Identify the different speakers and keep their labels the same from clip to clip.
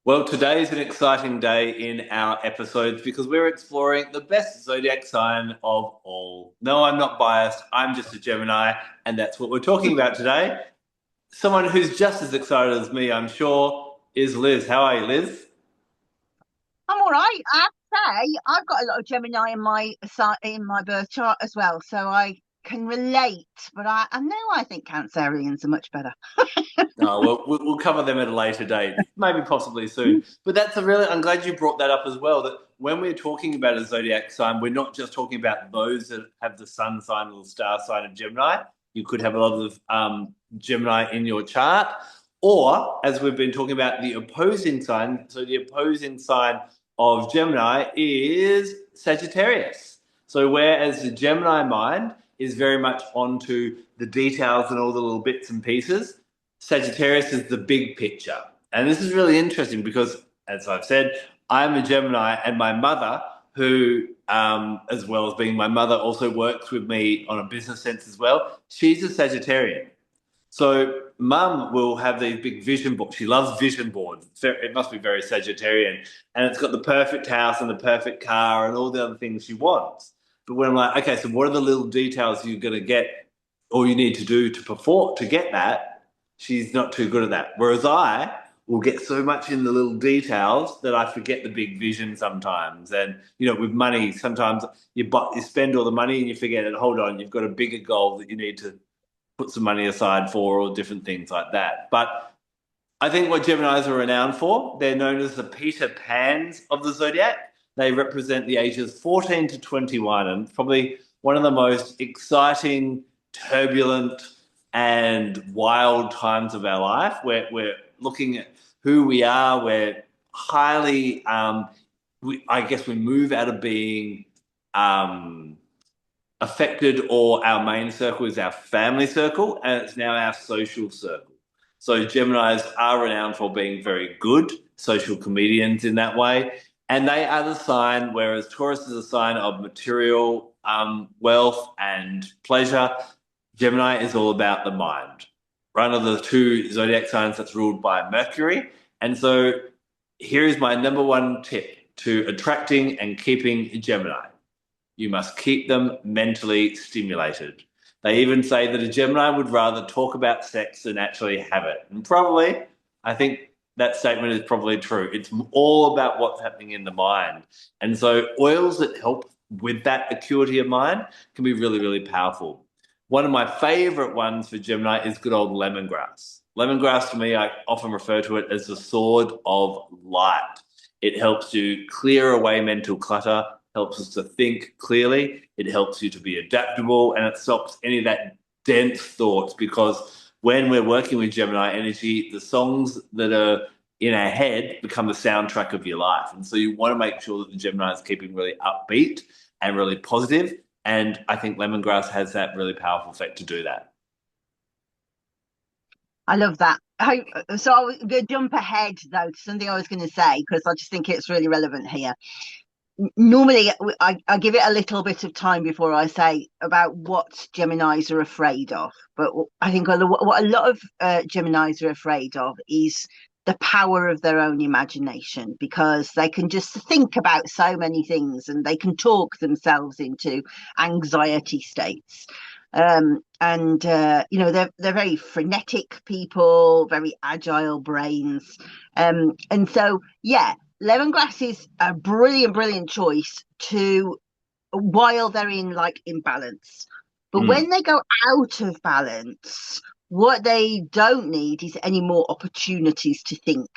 Speaker 1: Well, today is an exciting day in our episodes because we're exploring the best zodiac sign of all. No, I'm not biased. I'm just a Gemini, and that's what we're talking about today. Someone who's just as excited as me, I'm sure, is Liz. How are you, Liz?
Speaker 2: I'm all right. I have to say, I've got a lot of Gemini in my birth chart as well, so I can relate. But I know I think Cancerians are much better.
Speaker 1: Oh, well, we'll cover them at a later date, maybe possibly soon. But I'm glad you brought that up as well. That when we're talking about a zodiac sign, we're not just talking about those that have the sun sign or the star sign of Gemini. You could have a lot of Gemini in your chart. Or, as we've been talking about, the opposing sign. So, the opposing sign of Gemini is Sagittarius. So, whereas the Gemini mind is very much onto the details and all the little bits and pieces, Sagittarius is the big picture. And this is really interesting because, as I've said, I'm a Gemini, and my mother, who, as well as being my mother, also works with me on a business sense as well, she's a Sagittarian. So, mum will have these big vision boards. She loves vision boards. It must be very Sagittarian. And it's got the perfect house and the perfect car and all the other things she wants. But when I'm like, okay, so what are the little details you're going to get or you need to do to perform to get that? She's not too good at that. Whereas I will get so much in the little details that I forget the big vision sometimes. And with money, sometimes you spend all the money and you forget it. Hold on, you've got a bigger goal that you need to put some money aside for, or different things like that. But I think what Geminis are renowned for, they're known as the Peter Pans of the zodiac. They represent the ages 14 to 21, and probably one of the most exciting, turbulent, and wild times of our life. We're looking at who we are. We're highly, I guess, we move out of being um, affected, or our main circle is our family circle, and it's now our social circle. So Geminis are renowned for being very good social comedians in that way. And they are the sign, whereas Taurus is a sign of material wealth and pleasure, Gemini is all about the mind. One of the two zodiac signs that's ruled by Mercury. And so here is my number one tip to attracting and keeping Gemini: you must keep them mentally stimulated. They even say that a Gemini would rather talk about sex than actually have it. And probably, I think that statement is probably true. It's all about what's happening in the mind. And so, oils that help with that acuity of mind can be really, really powerful. One of my favorite ones for Gemini is good old lemongrass. Lemongrass, to me, I often refer to it as the sword of light. It helps you clear away mental clutter, helps us to think clearly. It helps you to be adaptable, and it stops any of that dense thoughts, because when we're working with Gemini energy, the songs that are in our head become the soundtrack of your life. And so you want to make sure that the Gemini is keeping really upbeat and really positive. And I think lemongrass has that really powerful effect to do that.
Speaker 2: I love that. So I was going to jump ahead though to something I was going to say because I just think it's really relevant here. Normally, I give it a little bit of time before I say about what Geminis are afraid of. But I think what a lot of Geminis are afraid of is the power of their own imagination, because they can just think about so many things and they can talk themselves into anxiety states. And they're very frenetic people, very agile brains. And so yeah, lemongrass is a brilliant, brilliant choice to while they're in like imbalance. But
Speaker 1: Mm.
Speaker 2: when they go out of balance, what they don't need is any more opportunities to think.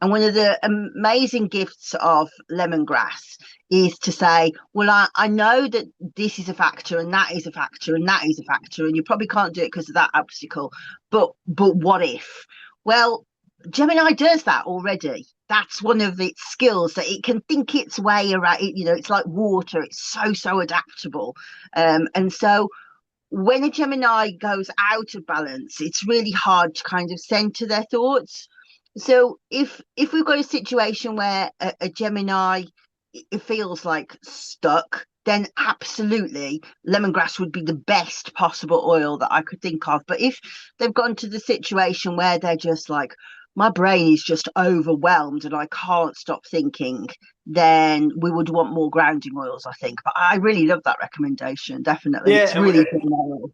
Speaker 2: And one of the amazing gifts of lemongrass is to say, well, I know that this is a factor and that is a factor and that is a factor, and you probably can't do it because of that obstacle. But what if? Well, Gemini does that already. That's one of its skills, that it can think its way around. It's like water. It's so adaptable. And so when a Gemini goes out of balance, it's really hard to kind of center their thoughts. So if we've got a situation where a Gemini, it feels like stuck, then absolutely lemongrass would be the best possible oil that I could think of. But if they've gone to the situation where they're just like my brain is just overwhelmed and I can't stop thinking, then we would want more grounding oils, I think. But I really love that recommendation. Definitely. It's
Speaker 1: Yeah,
Speaker 2: really phenomenal.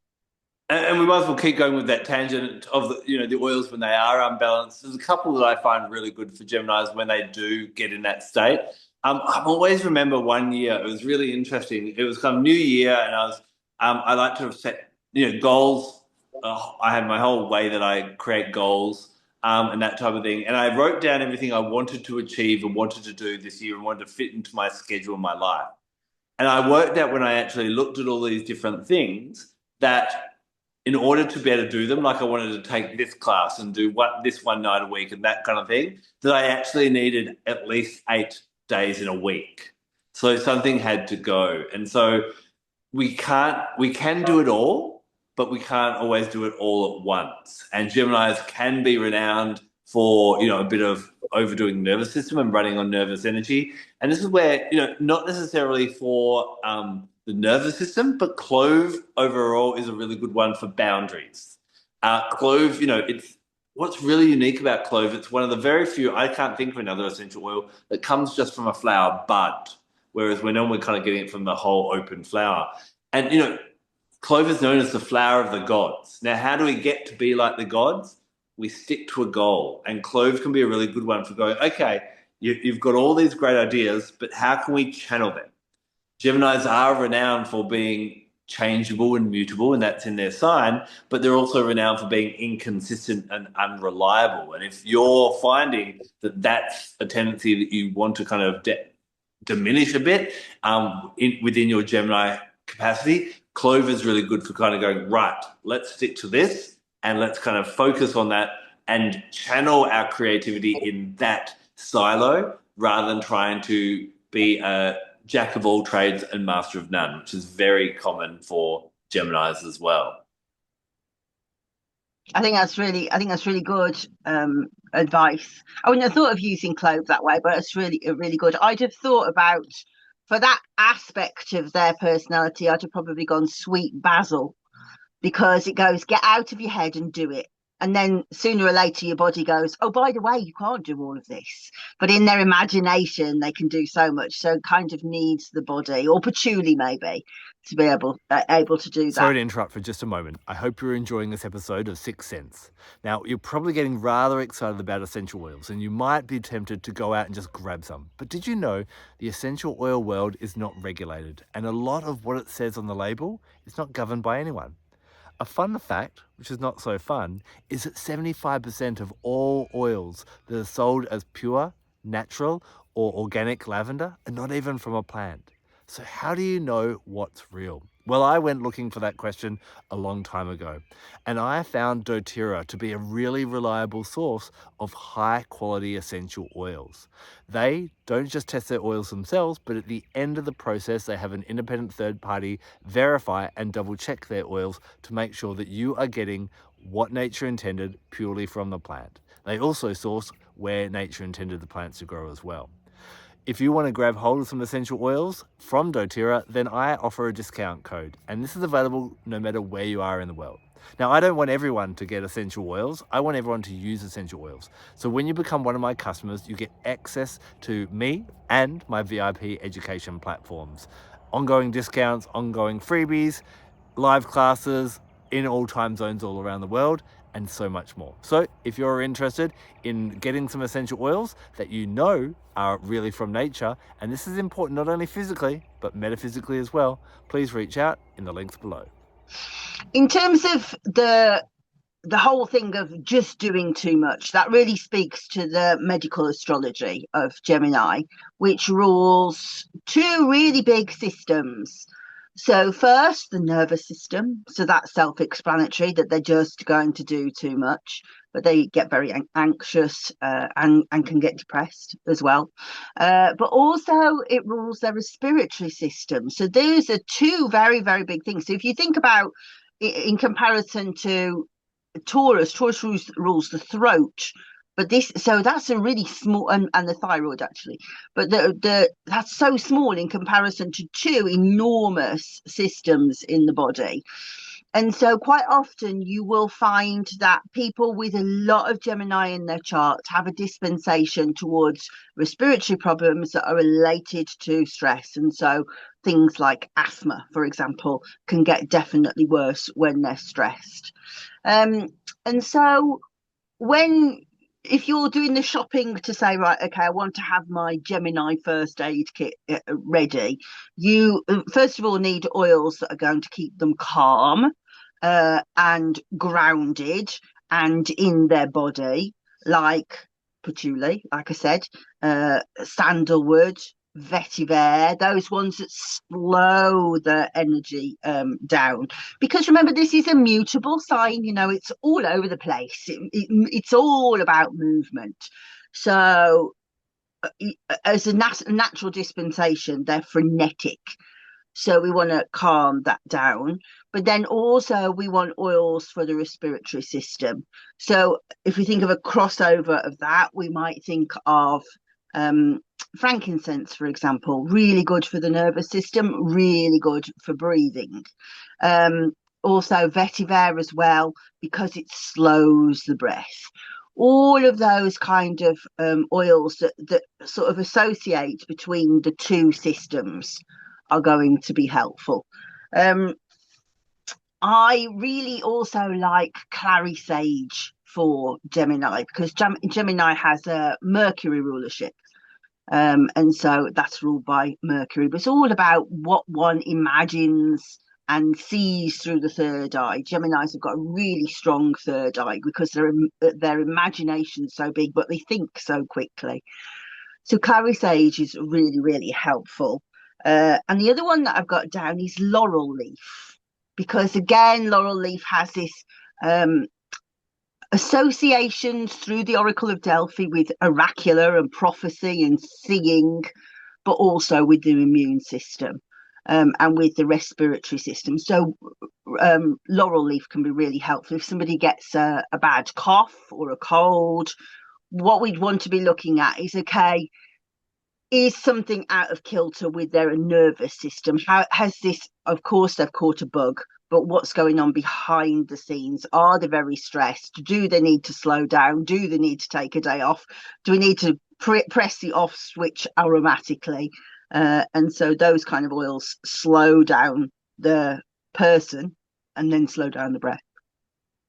Speaker 1: and we might as well keep going with that tangent of the oils when they are unbalanced. There's a couple that I find really good for Geminis when they do get in that state. I always remember one year it was really interesting. It was kind of New Year, and I like to have set goals. I have my whole way that I create goals and that type of thing. And I wrote down everything I wanted to achieve and wanted to do this year and wanted to fit into my schedule and my life. And I worked out when I actually looked at all these different things that in order to be able to do them, like I wanted to take this class and do this one night a week and that kind of thing, that I actually needed at least 8 days in a week. So something had to go. And so we can do it all, but we can't always do it all at once. And Geminis can be renowned for, a bit of overdoing the nervous system and running on nervous energy. And this is where, not necessarily for the nervous system, but Clove overall is a really good one for boundaries. Clove, it's what's really unique about Clove. It's one of the very few, I can't think of another essential oil that comes just from a flower bud, whereas we're normally kind of getting it from the whole open flower. And, Clove is known as the flower of the gods. Now, how do we get to be like the gods? We stick to a goal. And Clove can be a really good one for going, okay, you've got all these great ideas, but how can we channel them? Geminis are renowned for being changeable and mutable, and that's in their sign, but they're also renowned for being inconsistent and unreliable. And if you're finding that that's a tendency that you want to kind of diminish a bit within your Gemini capacity, Clove is really good for kind of going, right, let's stick to this and let's kind of focus on that and channel our creativity in that silo rather than trying to be a jack of all trades and master of none, which is very common for Geminis as well.
Speaker 2: I think that's really good advice. I wouldn't have thought of using clove that way, but it's really good. I'd have thought about for that aspect of their personality, I'd have probably gone sweet basil because it goes, get out of your head and do it. And then sooner or later, your body goes, oh, by the way, you can't do all of this. But in their imagination, they can do so much. So it kind of needs the body, or patchouli maybe, to be able to do that.
Speaker 3: Sorry to interrupt for just a moment. I hope you're enjoying this episode of Sixth Sense. Now, you're probably getting rather excited about essential oils, and you might be tempted to go out and just grab some. But did you know the essential oil world is not regulated, and a lot of what it says on the label is not governed by anyone? A fun fact, which is not so fun, is that 75% of all oils that are sold as pure, natural, or organic lavender are not even from a plant. So how do you know what's real? Well, I went looking for that question a long time ago, and I found doTERRA to be a really reliable source of high-quality essential oils. They don't just test their oils themselves, but at the end of the process, they have an independent third party verify and double-check their oils to make sure that you are getting what nature intended purely from the plant. They also source where nature intended the plants to grow as well. If you want to grab hold of some essential oils from doTERRA, then I offer a discount code, and this is available no matter where you are in the world. Now, I don't want everyone to get essential oils. I want everyone to use essential oils. So when you become one of my customers, you get access to me and my VIP education platforms, ongoing discounts, ongoing freebies, live classes in all time zones all around the world, and so much more. So if you're interested in getting some essential oils that you know are really from nature, and this is important not only physically, but metaphysically as well, please reach out in the links below.
Speaker 2: In terms of the whole thing of just doing too much, that really speaks to the medical astrology of Gemini, which rules two really big systems. So first, the nervous system. So that's self-explanatory that they're just going to do too much, but they get very anxious and can get depressed as well. But also it rules their respiratory system. So those are two very, very big things. So if you think about in comparison to Taurus rules the throat, but that's a really small, and the thyroid actually, but that's so small in comparison to two enormous systems in the body. And so quite often you will find that people with a lot of Gemini in their chart have a dispensation towards respiratory problems that are related to stress. And so things like asthma, for example, can get definitely worse when they're stressed. And so if you're doing the shopping to say, right, okay, I want to have my Gemini first aid kit ready, you first of all need oils that are going to keep them calm and grounded and in their body, like patchouli, like I said, sandalwood, vetiver, those ones that slow the energy down. Because remember, this is a mutable sign, it's all over the place. It's all about movement. So as a natural dispensation, they're frenetic. So we want to calm that down. But then also we want oils for the respiratory system. So if we think of a crossover of that, we might think of frankincense, for example, really good for the nervous system, really good for breathing. Also vetiver as well, because it slows the breath. All of those kind of oils that sort of associate between the two systems are going to be helpful. I really also like clary sage for Gemini, because Gemini has a Mercury rulership. And so that's ruled by Mercury. But it's all about what one imagines and sees through the third eye. Geminis have got a really strong third eye because their imagination's so big, but they think so quickly. So clary sage is really, really helpful. And the other one that I've got down is laurel leaf, because again, laurel leaf has this associations through the Oracle of Delphi with oracular and prophecy and seeing, but also with the immune system and with the respiratory system. So laurel leaf can be really helpful if somebody gets a bad cough or a cold. What we'd want to be looking at is, okay, is something out of kilter with their nervous system? How has this, of course, they've caught a bug, but what's going on behind the scenes? Are they very stressed? Do they need to slow down? Do they need to take a day off? Do we need to press the off switch aromatically? And so those kind of oils slow down the person and then slow down the breath.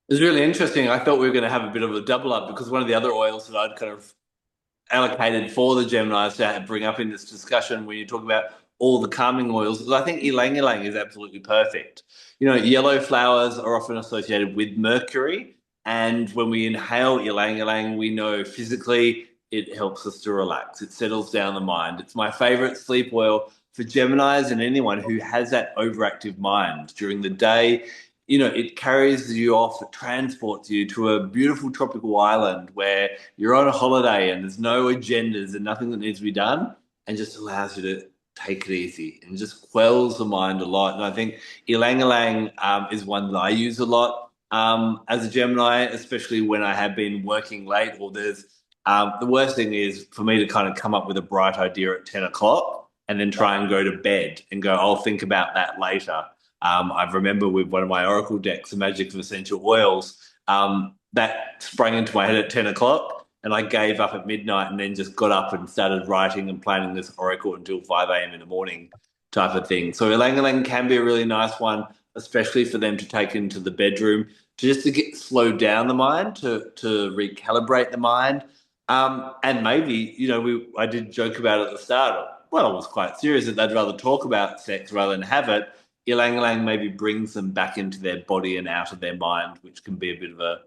Speaker 1: It's really interesting. I thought we were going to have a bit of a double up, because one of the other oils that I'd kind of allocated for the Geminis to bring up in this discussion when you talk about all the calming oils, because I think ylang ylang is absolutely perfect. Yellow flowers are often associated with Mercury, and when we inhale ylang ylang, we know physically it helps us to relax. It settles down the mind. It's my favorite sleep oil for Geminis and anyone who has that overactive mind during the day. It carries you off, it transports you to a beautiful tropical island where you're on a holiday and there's no agendas and nothing that needs to be done, and just allows you to take it easy and just quells the mind a lot. And I think ylang ylang is one that I use a lot as a Gemini, especially when I have been working late, or there's the worst thing is for me to kind of come up with a bright idea at 10 o'clock and then try and go to bed and go, I'll think about that later. I remember with one of my Oracle decks, The Magic of Essential Oils, that sprang into my head at 10 o'clock, and I gave up at midnight and then just got up and started writing and planning this Oracle until 5 a.m. in the morning type of thing. So ylang ylang can be a really nice one, especially for them to take into the bedroom, just to get slowed down the mind, to recalibrate the mind. And maybe, I did joke about it at the start. Well, I was quite serious that they'd rather talk about sex rather than have it. Ylang ylang maybe brings them back into their body and out of their mind, which can be a bit of a,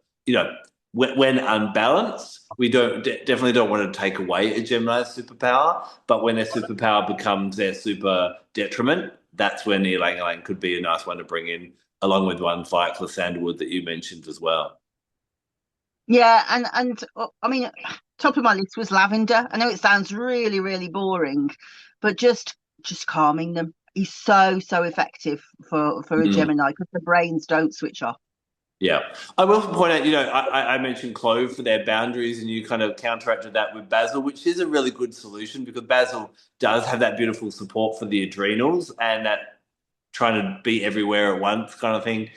Speaker 1: when unbalanced, we definitely don't want to take away a Gemini's superpower, but when their superpower becomes their super detriment, that's when ylang ylang could be a nice one to bring in, along with ones like the sandalwood that you mentioned as well.
Speaker 2: Yeah, and I mean, top of my list was lavender. I know it sounds really, really boring, but just calming them is so effective for a Gemini, because the brains don't switch off.
Speaker 1: Yeah. I will point out, I mentioned Clove for their boundaries, and you kind of counteracted that with Basil, which is a really good solution, because Basil does have that beautiful support for the adrenals and that trying to be everywhere at once kind of thing,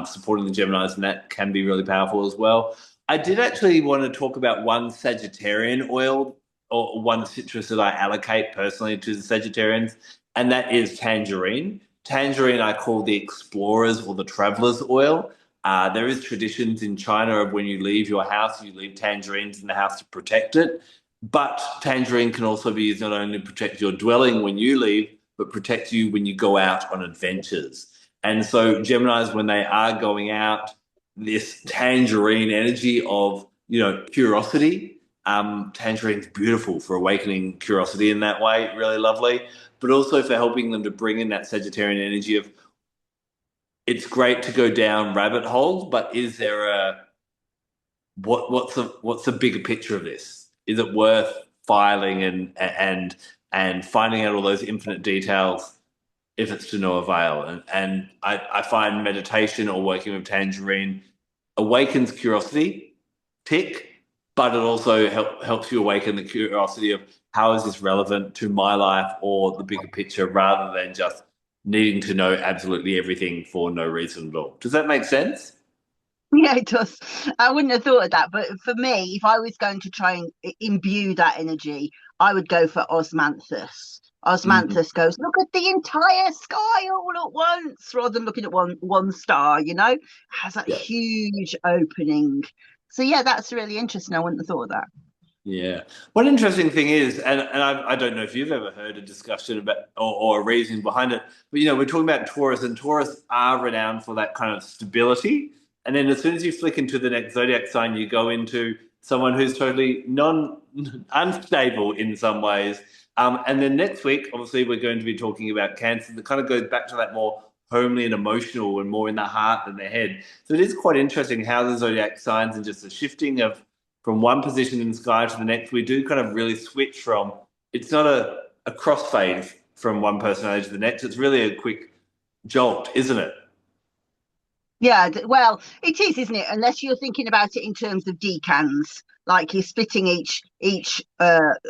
Speaker 1: supporting the Geminis, and that can be really powerful as well. I did actually want to talk about one Sagittarian oil or one citrus that I allocate personally to the Sagittarians, and that is tangerine. Tangerine I call the explorer's or the traveler's oil. There is traditions in China of when you leave your house, you leave tangerines in the house to protect it. But tangerine can also be used not only to protect your dwelling when you leave, but protect you when you go out on adventures. And so Geminis, when they are going out, this tangerine energy of, curiosity. Tangerine's beautiful for awakening curiosity in that way, really lovely, but also for helping them to bring in that Sagittarian energy of it's great to go down rabbit holes, but is there what's the bigger picture of this? Is it worth filing and finding out all those infinite details if it's to no avail? And I find meditation or working with tangerine awakens curiosity, tick, but it also helps you awaken the curiosity of how is this relevant to my life or the bigger picture, rather than just needing to know absolutely everything for no reason at all. Does that make sense?
Speaker 2: Yeah, it does. I wouldn't have thought of that, but for me, if I was going to try and imbue that energy, I would go for osmanthus.
Speaker 1: Mm.
Speaker 2: Osmanthus goes, look at the entire sky all at once, rather than looking at one star. It has that
Speaker 1: Yeah.
Speaker 2: huge opening. So yeah, that's really interesting. I wouldn't have thought of that.
Speaker 1: Yeah. One interesting thing is, and I don't know if you've ever heard a discussion about or a reason behind it, but we're talking about Taurus, and Taurus are renowned for that kind of stability. And then as soon as you flick into the next zodiac sign, you go into someone who's totally unstable in some ways. And then next week, obviously, we're going to be talking about Cancer. That kind of goes back to that more homely and emotional and more in the heart than the head. So it is quite interesting how the zodiac signs and just the shifting of from one position in the sky to the next, we do kind of really switch from, it's not a crossfade from one personality to the next. It's really a quick jolt, isn't it?
Speaker 2: Yeah, well, it is, isn't it? Unless you're thinking about it in terms of decans, like you're splitting each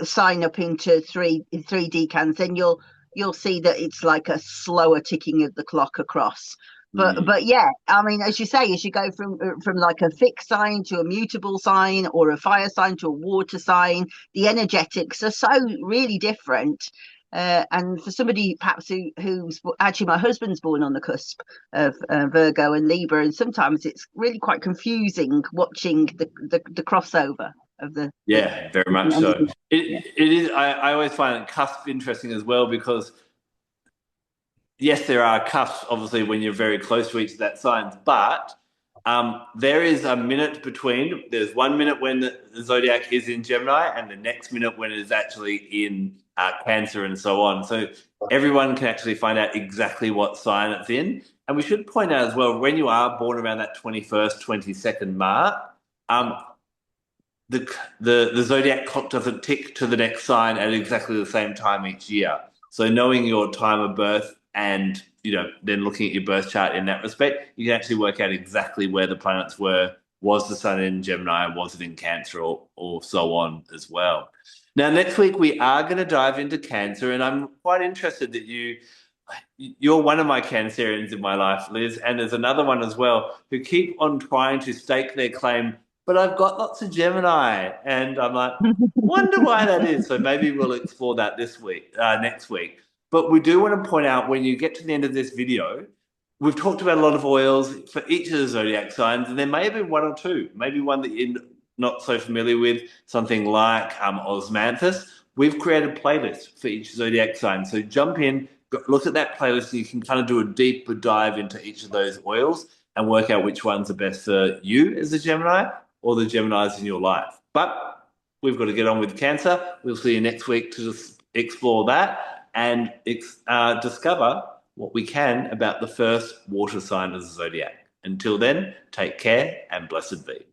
Speaker 2: sign up into three decans, then you'll see that it's like a slower ticking of the clock across. But yeah, I mean, as you say, as you go from like a fixed sign to a mutable sign, or a fire sign to a water sign, the energetics are so really different. And for somebody perhaps who's actually, my husband's born on the cusp of Virgo and Libra, and sometimes it's really quite confusing watching the crossover of the
Speaker 1: Yeah, very much so. It is. I always find cusp interesting as well, because yes, there are cusps, obviously, when you're very close to each of that signs, but there is a minute between. There's 1 minute when the zodiac is in Gemini, and the next minute when it is actually in Cancer, and so on. So everyone can actually find out exactly what sign it's in. And we should point out as well, when you are born around that 21st, 22nd mark, um, the zodiac clock doesn't tick to the next sign at exactly the same time each year. So knowing your time of birth and then looking at your birth chart in that respect, you can actually work out exactly where the planets were. Was the sun in Gemini? Was it in Cancer, or so on as well? Now, next week we are going to dive into Cancer, and I'm quite interested that you're one of my Cancerians in my life, Liz, and there's another one as well who keep on trying to stake their claim, but I've got lots of Gemini, and I'm like, wonder why that is. So maybe we'll explore that next week. But we do want to point out, when you get to the end of this video, we've talked about a lot of oils for each of the zodiac signs, and there may be one or two, maybe one that you're not so familiar with, something like osmanthus. We've created playlists for each zodiac sign. So jump in, look at that playlist, and you can kind of do a deeper dive into each of those oils and work out which ones are best for you as a Gemini or the Geminis in your life. But we've got to get on with Cancer. We'll see you next week to just explore that and discover what we can about the first water sign of the zodiac. Until then, take care and blessed be.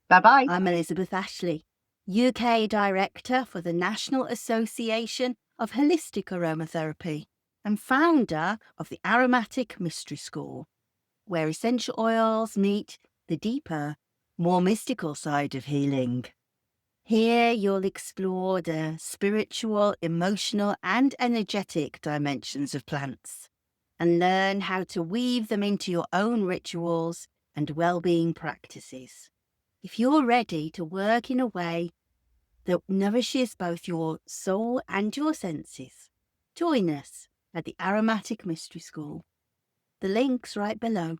Speaker 2: Bye-bye.
Speaker 4: I'm Elizabeth Ashley, UK Director for the National Association of Holistic Aromatherapy and founder of the Aromatic Mystery School, where essential oils meet the deeper, more mystical side of healing. Here you'll explore the spiritual, emotional and energetic dimensions of plants. and learn how to weave them into your own rituals and well-being practices. If you're ready to work in a way that nourishes both your soul and your senses, join us at the Aromatic Mystery School. The link's right below.